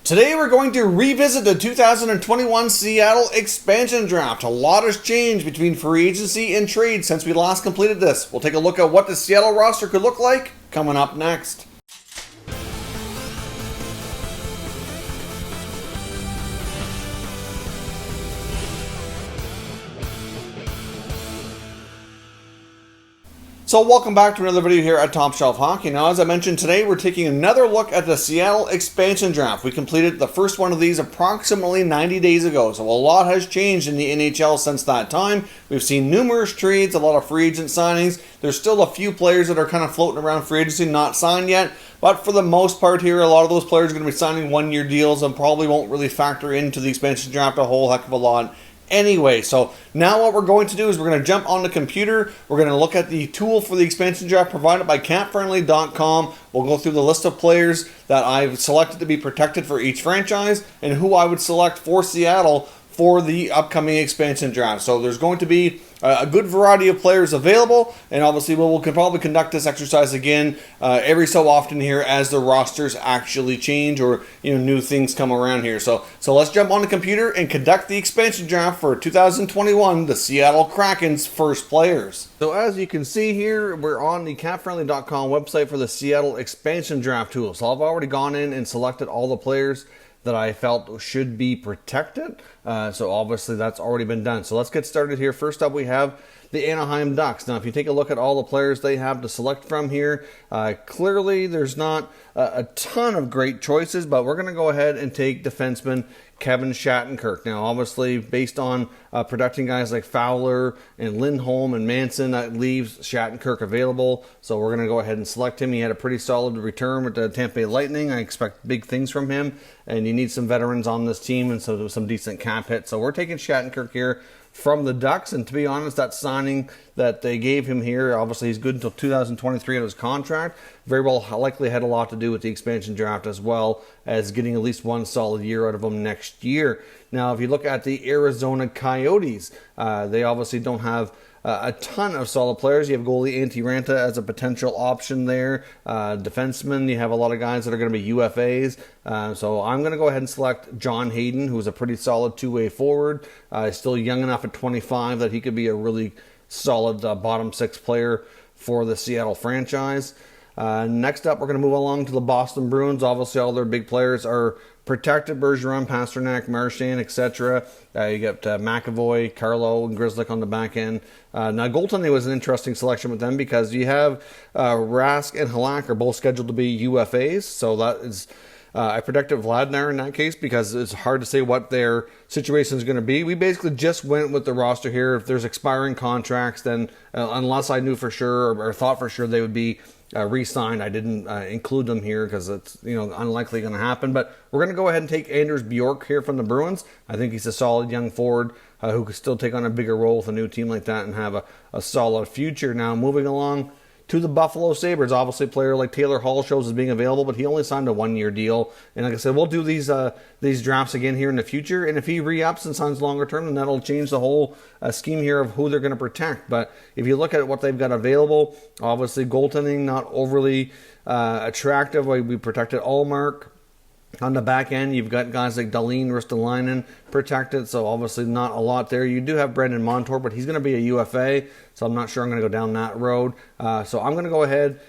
Today we're going to revisit the 2021 Seattle expansion draft. A lot has changed between free agency and trade since we last completed this. We'll take a look at what the Seattle roster could look like coming up next. So welcome back to another video here at Top Shelf Hockey. Now, as I mentioned, today we're taking another look at the Seattle expansion draft. We completed the first one of these approximately 90 days ago, so a lot has changed in the NHL since that time. We've seen numerous trades, a lot of free agent signings. There's still a few players that are kind of floating around free agency, not signed yet, but for the most part here, a lot of those players are going to be signing one-year deals and probably won't really factor into the expansion draft a whole heck of a lot. Anyway, so now what we're going to do is we're going to jump on the computer. We're going to look at the tool for the expansion draft provided by capfriendly.com. We'll go through the list of players that I've selected to be protected for each franchise and who I would select for Seattle for the upcoming expansion draft. So there's going to be a good variety of players available, and obviously we'll probably conduct this exercise again every so often here as the rosters actually change or new things come around here. So let's jump on the computer and conduct the expansion draft for 2021, the Seattle Kraken's first players. So as you can see here, we're on the capfriendly.com website for the Seattle expansion draft tool. So I've already gone in and selected all the players that I felt should be protected. So obviously that's already been done. So let's get started here. First up, we have the Anaheim Ducks. Now, if you take a look at all the players they have to select from here, clearly there's not a ton of great choices, but we're going to go ahead and take defenseman Kevin Shattenkirk. Now, obviously, based on protecting guys like Fowler and Lindholm and Manson, that leaves Shattenkirk available. So we're going to go ahead and select him. He had a pretty solid return with the Tampa Bay Lightning. I expect big things from him, and you need some veterans on this team and so some decent cap hits. So we're taking Shattenkirk here from the Ducks, and to be honest, that signing that they gave him here, obviously he's good until 2023 on his contract, very well likely had a lot to do with the expansion draft as well as getting at least one solid year out of him next year. Now, if you look at the Arizona Coyotes, they obviously don't have a ton of solid players. You have goalie Antti Ranta as a potential option there. Defensemen, you have a lot of guys that are going to be UFAs. So I'm going to go ahead and select John Hayden, who's a pretty solid two-way forward. Still young enough at 25 that he could be a really solid bottom six player for the Seattle franchise. Next up, we're going to move along to the Boston Bruins. Obviously, all their big players are protected: Bergeron, Pasternak, Marchand, etc. You got McAvoy, Carlo, and Grzelcyk on the back end. Now, goaltending was an interesting selection with them because you have Rask and Halak are both scheduled to be UFAs. So that is I protected Vladimir in that case because it's hard to say what their situation is going to be. We basically just went with the roster here. If there's expiring contracts, then unless I knew for sure or thought for sure they would be re-signed, I didn't include them here because it's unlikely going to happen. But we're going to go ahead and take Anders Bjork here from the Bruins. I think he's a solid young forward who could still take on a bigger role with a new team like that and have a solid future. Now, moving along to the Buffalo Sabres, obviously a player like Taylor Hall shows as being available, but he only signed a one-year deal. And like I said, we'll do these drafts again here in the future. And if he re-ups and signs longer term, then that'll change the whole scheme here of who they're going to protect. But if you look at what they've got available, obviously goaltending not overly attractive. We protected Allmark. On the back end, you've got guys like Dahlin, Ristolainen protected, so obviously not a lot there. You do have Brendan Montour, but he's going to be a UFA, so I'm not sure I'm going to go down that road. So I'm going to go ahead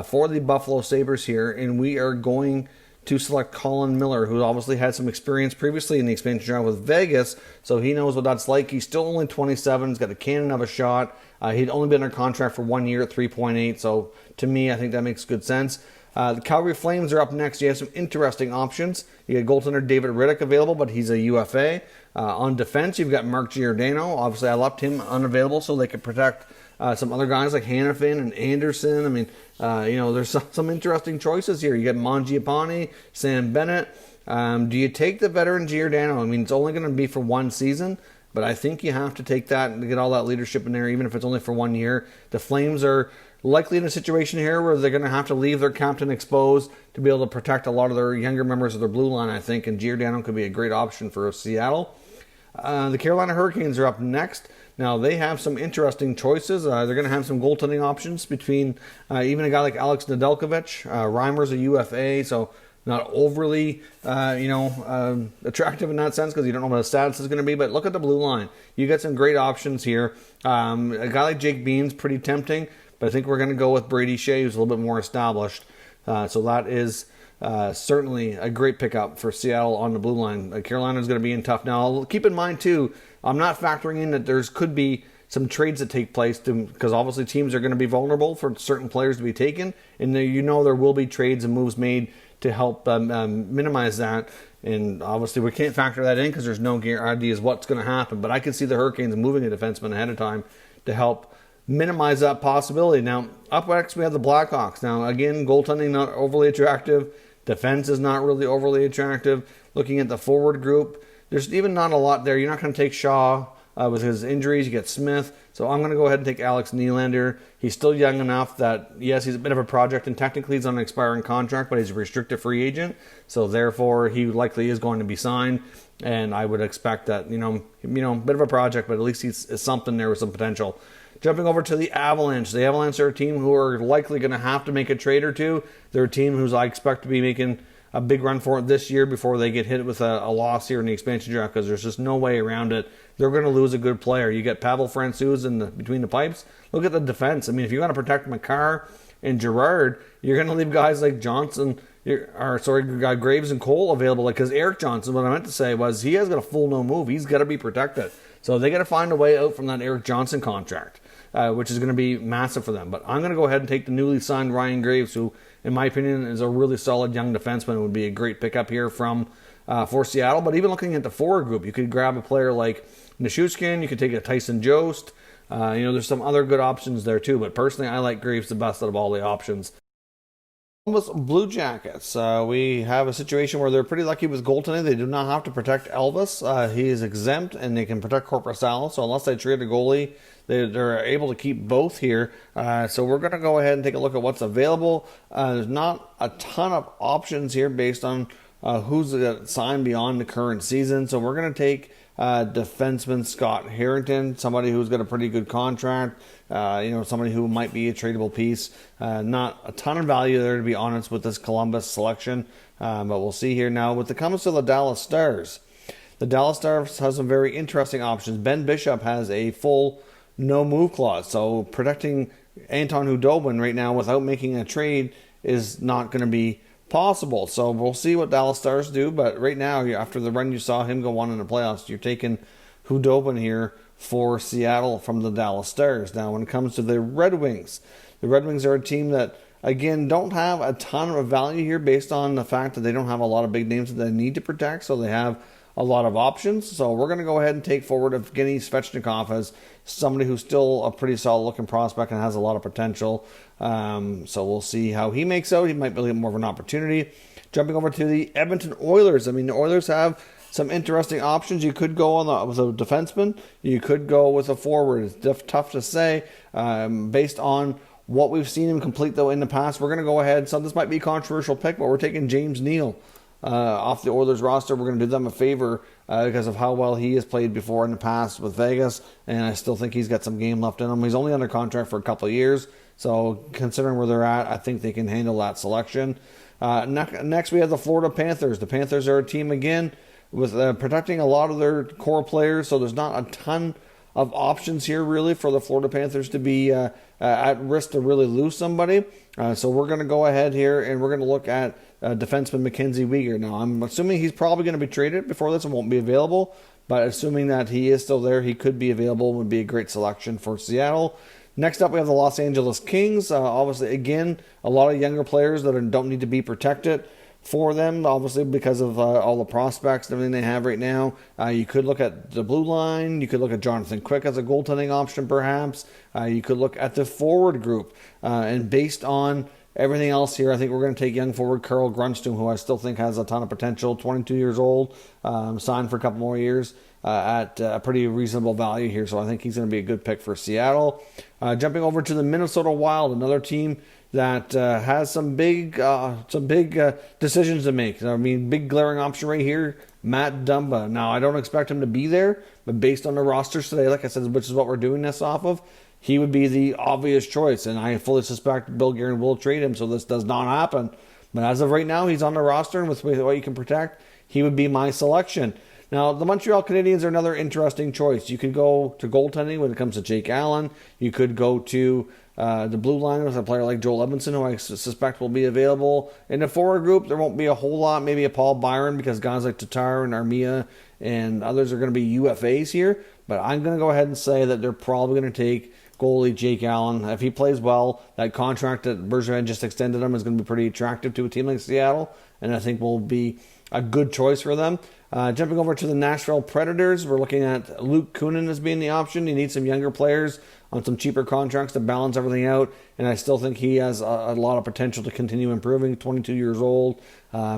for the Buffalo Sabres here, and we are going to select Colin Miller, who obviously had some experience previously in the expansion draft with Vegas, so he knows what that's like. He's still only 27, he's got a cannon of a shot. He'd only been under contract for 1 year at 3.8, so to me, I think that makes good sense. The Calgary Flames are up next. You have some interesting options. You got goaltender David Riddick available, but he's a UFA. On defense, you've got Mark Giordano. Obviously, I left him unavailable so they could protect some other guys like Hannafin and Anderson. I mean, there's some interesting choices here. You got Mangiapane, Sam Bennett. Do you take the veteran Giordano? I mean, it's only going to be for one season, but I think you have to take that and get all that leadership in there, even if it's only for 1 year. The Flames are likely in a situation here where they're going to have to leave their captain exposed to be able to protect a lot of their younger members of their blue line, I think, and Giordano could be a great option for Seattle. The Carolina Hurricanes are up next. Now, they have some interesting choices. They're going to have some goaltending options between even a guy like Alex Nedeljkovic. Reimer's a UFA, so not overly, attractive in that sense because you don't know what his status is going to be. But look at the blue line. You got some great options here. A guy like Jake Bean's pretty tempting, but I think we're going to go with Brady Shea, who's a little bit more established. So that is certainly a great pickup for Seattle on the blue line. Carolina's going to be in tough. Now, keep in mind, too, I'm not factoring in that could be some trades that take place because obviously teams are going to be vulnerable for certain players to be taken. And there will be trades and moves made to help minimize that. And obviously we can't factor that in because there's no ideas what's going to happen. But I can see the Hurricanes moving a defenseman ahead of time to help minimize that possibility. Now, up next we have the Blackhawks. Now, again, goaltending not overly attractive. Defense is not really overly attractive. Looking at the forward group, there's even not a lot there. You're not going to take Shaw with his injuries. You get Smith. So I'm going to go ahead and take Alex Nylander. He's still young enough that, yes, he's a bit of a project, and technically he's on an expiring contract, but he's a restricted free agent. So therefore, he likely is going to be signed. And I would expect that, bit of a project, but at least he's something there with some potential. Jumping over to the Avalanche. The Avalanche are a team who are likely going to have to make a trade or two. They're a team who's I expect to be making a big run for it this year before they get hit with a loss here in the expansion draft because there's just no way around it. They're going to lose a good player. You get Pavel Francouz between the pipes. Look at the defense. I mean, if you're going to protect Makar and Girard, you're going to leave guys like Graves and Cole available. Because Eric Johnson, what I meant to say was he has got a full no move. He's got to be protected. So they got to find a way out from that Eric Johnson contract, which is going to be massive for them. But I'm going to go ahead and take the newly signed Ryan Graves, who, in my opinion, is a really solid young defenseman and would be a great pickup here for Seattle. But even looking at the forward group, you could grab a player like Nichushkin. You could take a Tyson Jost. There's some other good options there too. But personally, I like Graves the best out of all the options. Columbus Blue Jackets. We have a situation where they're pretty lucky with goaltending. They do not have to protect Elvis. He is exempt, and they can protect Korpisalo. So unless they trade a goalie, they're able to keep both here. So we're going to go ahead and take a look at what's available. There's not a ton of options here based on who's signed beyond the current season. So we're going to take defenseman Scott Harrington, somebody who's got a pretty good contract, somebody who might be a tradable piece. Not a ton of value there, to be honest, with this Columbus selection, but we'll see here. Now, when it comes to the Dallas Stars, the Dallas Stars has some very interesting options. Ben Bishop has a full no-move clause, so protecting Anton Khudobin right now without making a trade is not going to be possible. So we'll see what Dallas Stars do, but right now, after the run you saw him go on in the playoffs, you're taking Khudobin here for Seattle from the Dallas Stars. Now, when it comes to the Red Wings are a team that, again, don't have a ton of value here based on the fact that they don't have a lot of big names that they need to protect, so they have a lot of options. So we're going to go ahead and take forward Evgeny Svechnikov as somebody who's still a pretty solid looking prospect and has a lot of potential. So we'll see how he makes out. He might be more of an opportunity. Jumping over to the Edmonton Oilers. I mean, the Oilers have some interesting options. You could go with a defenseman. You could go with a forward. It's tough to say based on what we've seen him complete, though, in the past. We're going to go ahead. So this might be a controversial pick, but we're taking James Neal off the Oilers roster. We're going to do them a favor because of how well he has played before in the past with Vegas, and I still think he's got some game left in him. He's only under contract for a couple of years, so considering where they're at, I think they can handle that selection. Next, we have the Florida Panthers. The Panthers are a team, again, with protecting a lot of their core players, so there's not a ton of options here, really, for the Florida Panthers to be at risk to really lose somebody. So we're going to go ahead here, and we're going to look at defenseman Mackenzie Weegar. Now, I'm assuming he's probably going to be traded before this and won't be available, but assuming that he is still there, he could be available, would be a great selection for Seattle. Next up, we have the Los Angeles Kings. Obviously, again, a lot of younger players that don't need to be protected for them, obviously, because of all the prospects and everything they have right now. You could look at the blue line. You could look at Jonathan Quick as a goaltending option, perhaps. You could look at the forward group. And based on everything else here, I think we're going to take young forward Carl Grundstrom, who I still think has a ton of potential, 22 years old, signed for a couple more years at a pretty reasonable value here. So I think he's going to be a good pick for Seattle. Jumping over to the Minnesota Wild, another team that has some big decisions to make. I mean, big glaring option right here, Matt Dumba. Now, I don't expect him to be there, but based on the rosters today, like I said, which is what we're doing this off of, he would be the obvious choice, and I fully suspect Bill Guerin will trade him, so this does not happen. But as of right now, he's on the roster, and with what you can protect, he would be my selection. Now, the Montreal Canadiens are another interesting choice. You could go to goaltending when it comes to Jake Allen. You could go to the blue line with a player like Joel Edmondson, who I suspect will be available. In the forward group, there won't be a whole lot. Maybe a Paul Byron, because guys like Tatar and Armia and others are going to be UFAs here. But I'm going to go ahead and say that they're probably going to take goalie Jake Allen. If he plays well, that contract that Bergevin just extended him is going to be pretty attractive to a team like Seattle, and I think will be a good choice for them. Jumping over to the Nashville Predators, we're looking at Luke Kunin as being the option. You need some younger players on some cheaper contracts to balance everything out, and I still think he has a lot of potential to continue improving. 22 years old.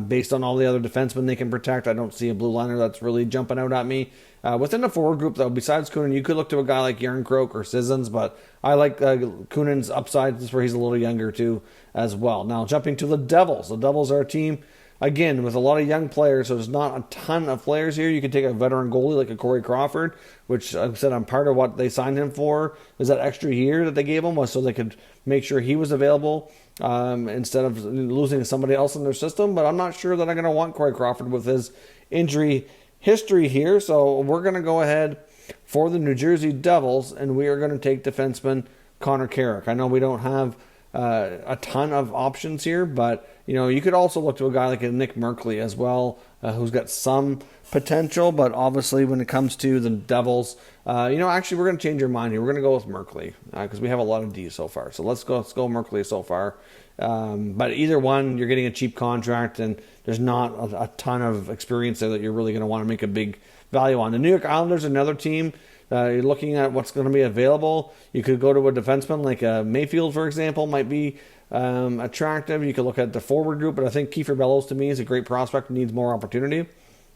Based on all the other defensemen they can protect, I don't see a blue liner that's really jumping out at me. Within the forward group, though, besides Kunin, you could look to a guy like Järnkrok or Sissons, but I like Kunin's upside. This is where he's a little younger, too, as well. Now, jumping to the Devils. The Devils are a team, again, with a lot of young players, so there's not a ton of players here. You could take a veteran goalie like a Corey Crawford, which I said I'm part of what they signed him for. Is that extra year that they gave him was so they could make sure he was available instead of losing somebody else in their system. But I'm not sure that I'm going to want Corey Crawford with his injury history here. So we're going to go ahead for the New Jersey Devils, and we are going to take defenseman Connor Carrick. I know we don't have a ton of options here, but you could also look to a guy like a Nick Merkley as well, who's got some potential. But obviously, when it comes to the Devils, actually, we're going to change our mind here. We're going to go with Merkley because we have a lot of D's so far. So let's go Merkley so far. But either one, you're getting a cheap contract, and there's not a ton of experience there that you're really going to want to make a big value on. The New York Islanders, another team. You're looking at what's going to be available. You could go to a defenseman like Mayfield, for example, might be attractive. You could look at the forward group, but I think Kiefer Bellows, to me, is a great prospect and needs more opportunity.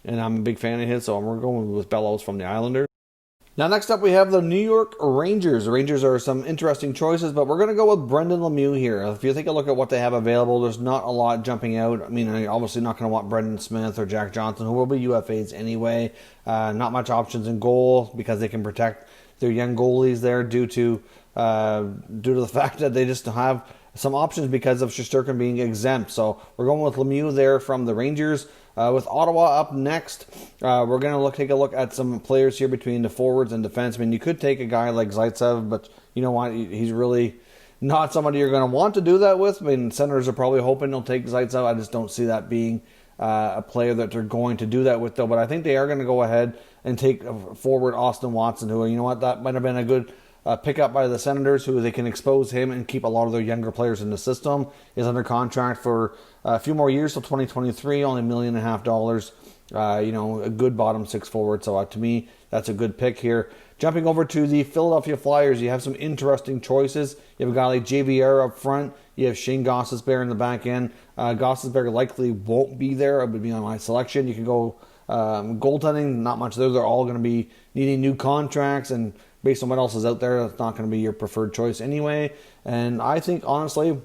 And I'm a big fan of his, so we're going with Bellows from the Islanders. Now, next up, we have the New York Rangers. The Rangers are some interesting choices, but we're going to go with Brendan Lemieux here. If you take a look at what they have available, there's not a lot jumping out. I mean, I'm obviously not going to want Brendan Smith or Jack Johnson, who will be UFAs anyway. Not much options in goal because they can protect their young goalies there due to the fact that they just have some options because of Shesterkin being exempt. So we're going with Lemieux there from the Rangers. With Ottawa up next, we're going to take a look at some players here between the forwards and defensemen. You could take a guy like Zaitsev, but you know what? He's really not somebody you're going to want to do that with. I mean, Senators are probably hoping they'll take Zaitsev. I just don't see that being a player that they're going to do that with, though. But I think they are going to go ahead and take forward Austin Watson, who, you know what, that might have been a good pickup by the Senators, who they can expose him and keep a lot of their younger players in the system. Is under contract for a few more years till 2023, only $1.5 million. A good bottom six forward. So to me, that's a good pick here. Jumping over to the Philadelphia Flyers, you have some interesting choices. You have a guy like JVR up front. You have Shane Gostisbehere in the back end. Gostisbehere likely won't be there. It would be on my selection. You can go goaltending, not much there. They're all going to be needing new contracts, and based on what else is out there, that's not going to be your preferred choice anyway. And I think, honestly,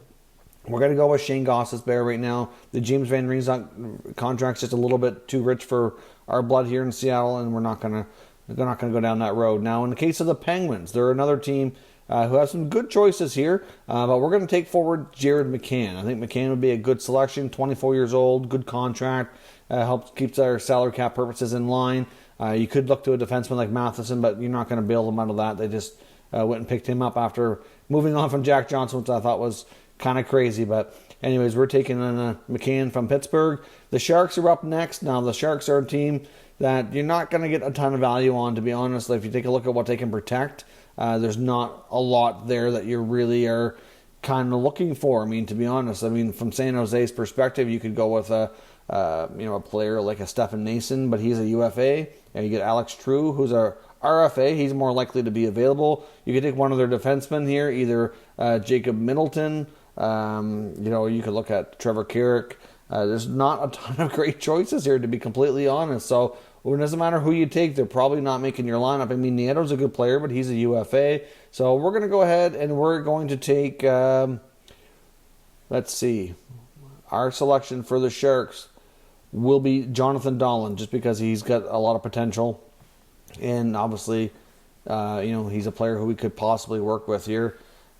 we're going to go with Shane Gostisbehere right now. The James Van Riemsdyk contract's just a little bit too rich for our blood here in Seattle, and we're not going to go down that road. Now, in the case of the Penguins, they're another team who have some good choices here, but we're going to take forward Jared McCann. I think McCann would be a good selection. 24 years old, good contract, helps keeps our salary cap purposes in line. You could look to a defenseman like Matheson, but you're not going to bail them out of that. They just went and picked him up after moving on from Jack Johnson, which I thought was kind of crazy. But anyways, we're taking McCann from Pittsburgh. The Sharks are up next. Now, the Sharks are a team that you're not going to get a ton of value on, to be honest. If you take a look at what they can protect, there's not a lot there that you really are kind of looking for. I mean, to be honest, from San Jose's perspective, you could go with a player like a Stefan Nason, but he's a UFA. And you get Alex True, who's a RFA. He's more likely to be available. You could take one of their defensemen here, either Jacob Middleton. You could look at Trevor Carrick. There's not a ton of great choices here, to be completely honest. So it doesn't matter who you take. They're probably not making your lineup. I mean, Nieto's a good player, but he's a UFA. So we're going to go ahead and we're going to take, let's see, our selection for the Sharks will be Jonathan Dahlen, just because he's got a lot of potential. And obviously, he's a player who we could possibly work with here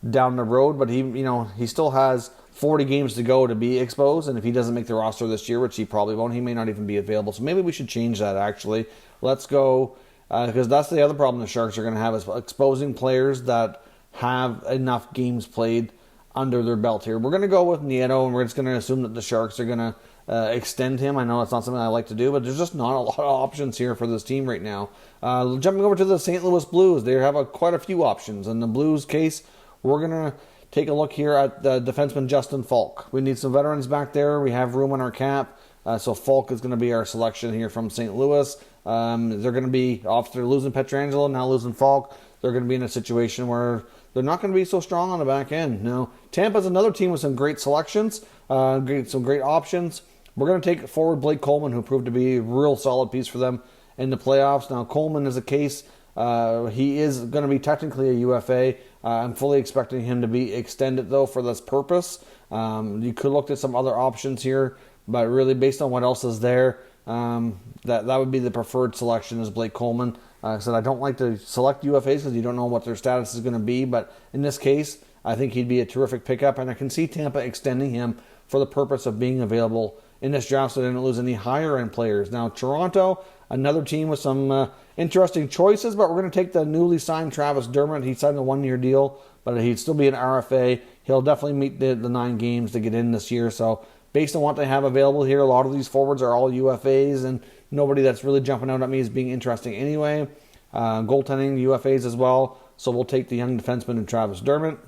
down the road. But he still has 40 games to go to be exposed, and if he doesn't make the roster this year, which he probably won't, he may not even be available. So maybe we should change that, actually. Let's go, because that's the other problem the Sharks are going to have, is exposing players that have enough games played under their belt here. We're going to go with Nieto, and we're just going to assume that the Sharks are going to extend him. I know it's not something I like to do, but there's just not a lot of options here for this team right now. Jumping over to the St. Louis Blues, they have quite a few options. In the Blues case, we're going to take a look here at the defenseman Justin Falk. We need some veterans back there. We have room on our cap, so Falk is going to be our selection here from St. Louis. They're going to be, after losing Pietrangelo, now losing Falk, they're going to be in a situation where they're not going to be so strong on the back end. Now, Tampa's another team with some great selections, some great options. We're going to take forward Blake Coleman, who proved to be a real solid piece for them in the playoffs. Now, Coleman is a case. He is going to be technically a UFA. I'm fully expecting him to be extended, though, for this purpose. You could look at some other options here, but really, based on what else is there, that would be the preferred selection is Blake Coleman. I said I don't like to select UFAs because you don't know what their status is going to be, but in this case, I think he'd be a terrific pickup, and I can see Tampa extending him for the purpose of being available in this draft so they didn't lose any higher-end players. Now, Toronto, another team with some interesting choices, but we're going to take the newly signed Travis Dermott. He signed a one-year deal, but he'd still be an RFA. He'll definitely meet the 9 games to get in this year. So based on what they have available here, a lot of these forwards are all UFAs, and nobody that's really jumping out at me as being interesting anyway. Goaltending, UFAs as well. So we'll take the young defenseman and Travis Dermott.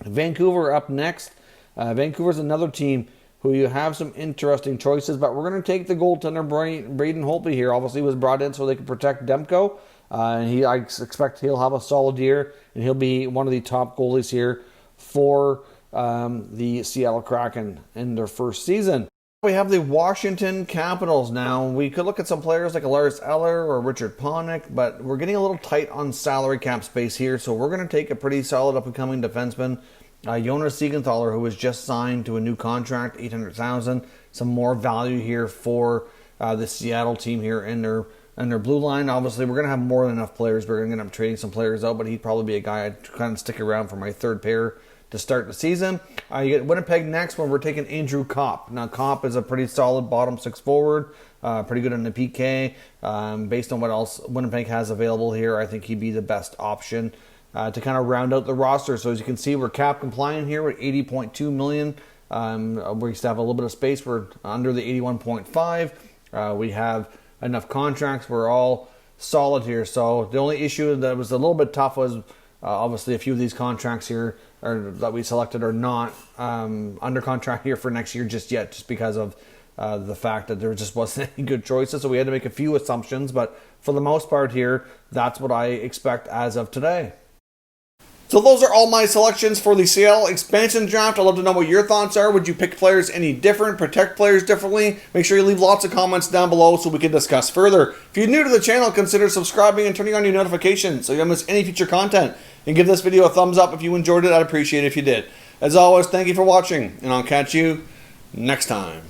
Vancouver up next. Vancouver's another team who you have some interesting choices, but we're going to take the goaltender Braden Holtby here. Obviously, he was brought in so they could protect Demko, and I expect he'll have a solid year, and he'll be one of the top goalies here for the Seattle Kraken in their first season. We have the Washington Capitals now. We could look at some players like Lars Eller or Richard Panik, but we're getting a little tight on salary cap space here, so we're going to take a pretty solid up-and-coming defenseman, Jonas Siegenthaler, who was just signed to a new contract, $800,000. Some more value here for the Seattle team here in their blue line. Obviously, we're going to have more than enough players. We're going to end up trading some players out, but he'd probably be a guy I'd kind of stick around for my third pair to start the season. You get Winnipeg next, when we're taking Andrew Kopp. Now, Kopp is a pretty solid bottom 6 forward, pretty good in the PK. Based on what else Winnipeg has available here, I think he'd be the best option to kind of round out the roster. So as you can see, we're cap compliant here with $80.2 million. We used to have a little bit of space. We're under the 81.5. We have enough contracts. We're all solid here. So the only issue that was a little bit tough was obviously a few of these contracts here that we selected are not under contract here for next year just yet, just because of the fact that there just wasn't any good choices. So we had to make a few assumptions, but for the most part here, that's what I expect as of today. So those are all my selections for the Seattle expansion draft. I'd love to know what your thoughts are. Would you pick players any different, protect players differently? Make sure you leave lots of comments down below so we can discuss further. If you're new to the channel, consider subscribing and turning on your notifications so you don't miss any future content. And give this video a thumbs up if you enjoyed it. I'd appreciate it if you did. As always, thank you for watching, and I'll catch you next time.